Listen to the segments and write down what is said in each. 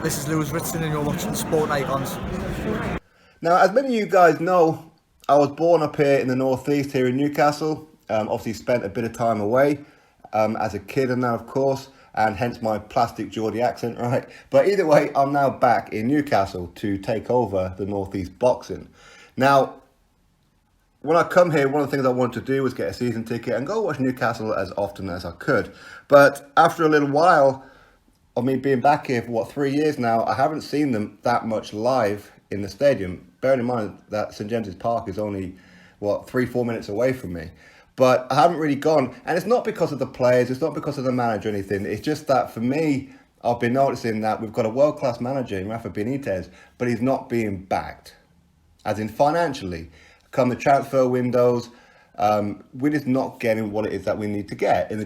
This is Lewis Ritson and you're watching Sport Icons. Now, as many of you guys know, I was born up here in the northeast, here in Newcastle. Obviously spent a bit of time away as a kid and now, of course, and hence my plastic Geordie accent, right? But either way, I'm now back in Newcastle to take over the northeast boxing. Now, when I come here, one of the things I wanted to do was get a season ticket and go watch Newcastle as often as I could. But after a little while of me being back here for 3 years now, I haven't seen them that much live in the stadium. Bearing in mind that St James's Park is only 3-4 minutes away from me. But I haven't really gone, and it's not because of the players, it's not because of the manager or anything. It's just that for me, I've been noticing that we've got a world-class manager in Rafa Benitez, but he's not being backed, as in financially. Come the transfer windows, we're just not getting what it is that we need to get in the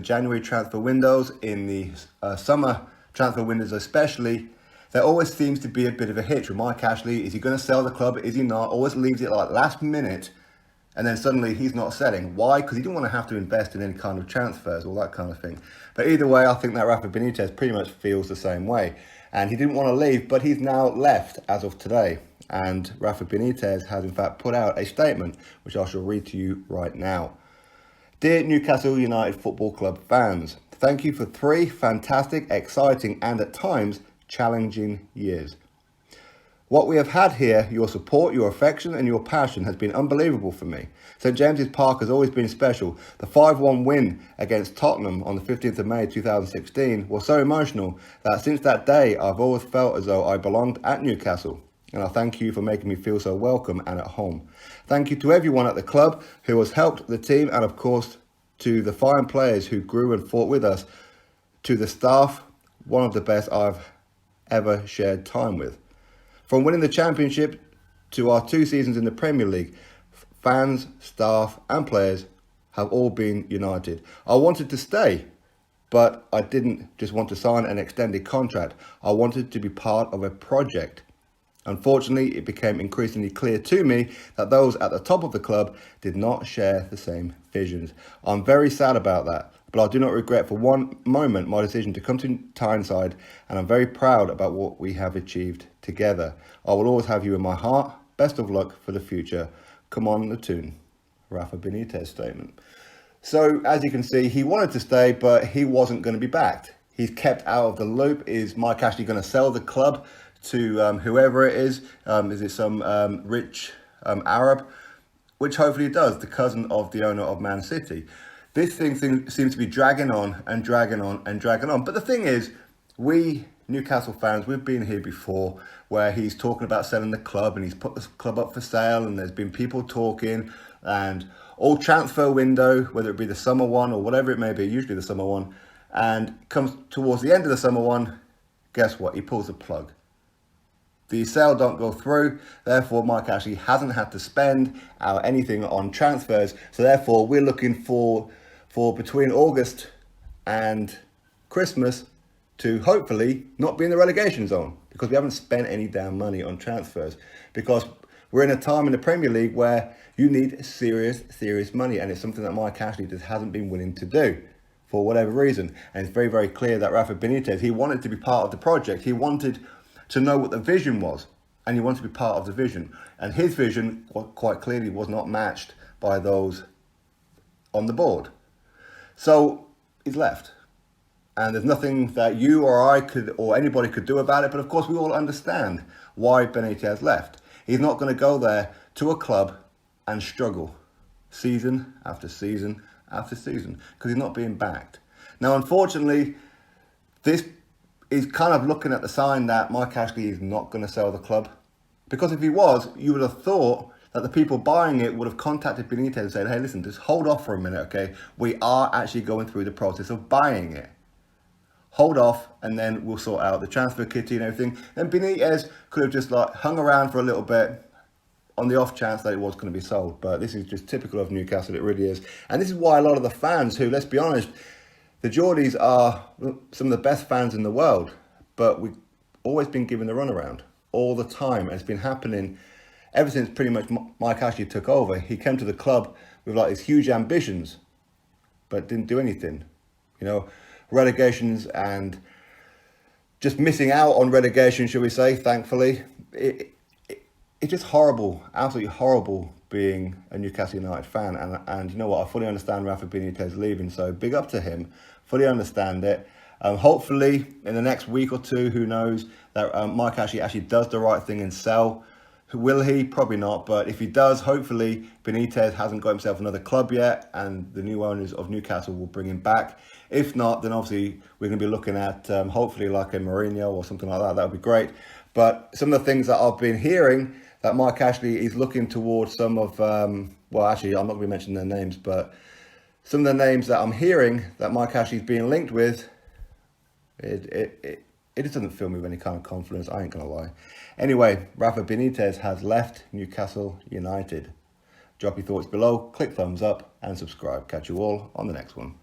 January transfer windows, in the summer transfer windows especially. There always seems to be a bit of a hitch with Mike Ashley. Is he going to sell the club? Is he not? Always leaves it like last minute, and then suddenly he's not selling. Why? Because he didn't want to have to invest in any kind of transfers or that kind of thing. But either way, I think that Rafa Benitez pretty much feels the same way, and he didn't want to leave, but he's now left as of today. And Rafa Benitez has in fact put out a statement, which I shall read to you right now. Dear Newcastle United Football Club fans, thank you for 3 fantastic, exciting and at times challenging years. What we have had here, your support, your affection and your passion has been unbelievable for me. St James's Park has always been special. The 5-1 win against Tottenham on the 15th of May 2016 was so emotional that since that day I've always felt as though I belonged at Newcastle. And I thank you for making me feel so welcome and at home. Thank you to everyone at the club who has helped the team, and of course to the fine players who grew and fought with us. To the staff, one of the best I've ever shared time with. From winning the championship to our 2 seasons in the Premier League, fans, staff and players have all been united. I wanted to stay, but I didn't just want to sign an extended contract. I wanted to be part of a project. Unfortunately, it became increasingly clear to me that those at the top of the club did not share the same visions. I'm very sad about that, but I do not regret for one moment my decision to come to Tyneside, and I'm very proud about what we have achieved together. I will always have you in my heart. Best of luck for the future. Come on the tune. Rafa Benitez statement. So, as you can see, he wanted to stay, but he wasn't going to be backed. He's kept out of the loop. Is Mike Ashley going to sell the club to whoever it is? Is it some rich Arab? Which hopefully it does, the cousin of the owner of Man City. This thing seems to be dragging on and dragging on and dragging on. But the thing is, we Newcastle fans, we've been here before where he's talking about selling the club and he's put the club up for sale, and there's been people talking, and all transfer window, whether it be the summer one or whatever it may be, usually the summer one, and comes towards the end of the summer one, guess what? He pulls the plug. The sale don't go through, therefore Mike Ashley hasn't had to spend anything on transfers. So therefore we're looking for between August and Christmas to hopefully not be in the relegation zone, because we haven't spent any damn money on transfers, because we're in a time in the Premier League where you need serious money, and it's something that Mike Ashley just hasn't been willing to do for whatever reason. And it's very, very clear that Rafa Benitez, he wanted to be part of the project. He wanted to know what the vision was, and he wanted to be part of the vision. And his vision, quite clearly, was not matched by those on the board. So he's left. And there's nothing that you or I could, or anybody could do about it. But of course, we all understand why Benitez left. He's not going to go there to a club and struggle season after season after season, because he's not being backed. Now, unfortunately, this is kind of looking at the sign that Mike Ashley is not going to sell the club. Because if he was, you would have thought that the people buying it would have contacted Benitez and said, hey, listen, just hold off for a minute, okay? We are actually going through the process of buying it. Hold off, and then we'll sort out the transfer kitty and everything. Then Benitez could have just hung around for a little bit on the off chance that it was going to be sold. But this is just typical of Newcastle, it really is. And this is why a lot of the fans who, let's be honest, the Geordies are some of the best fans in the world, but we've always been given the runaround all the time. And it's been happening ever since pretty much Mike Ashley took over. He came to the club with these huge ambitions, but didn't do anything. Relegations and just missing out on relegation, shall we say, thankfully. It's just horrible, absolutely horrible being a Newcastle United fan. And you know what, I fully understand Rafa Benitez leaving, so big up to him. Fully understand it. Hopefully, in the next week or two, who knows, that Mike Ashley actually does the right thing and sell. Will he? Probably not. But if he does, hopefully Benitez hasn't got himself another club yet, and the new owners of Newcastle will bring him back. If not, then obviously we're going to be looking at hopefully like a Mourinho or something like that. That would be great. But some of the things that I've been hearing, that Mike Ashley is looking towards some of, well, actually, I'm not going to mention their names, but some of the names that I'm hearing that Mike Ashley's being linked with, it just doesn't fill me with any kind of confidence, I ain't going to lie. Anyway, Rafa Benitez has left Newcastle United. Drop your thoughts below, click thumbs up and subscribe. Catch you all on the next one.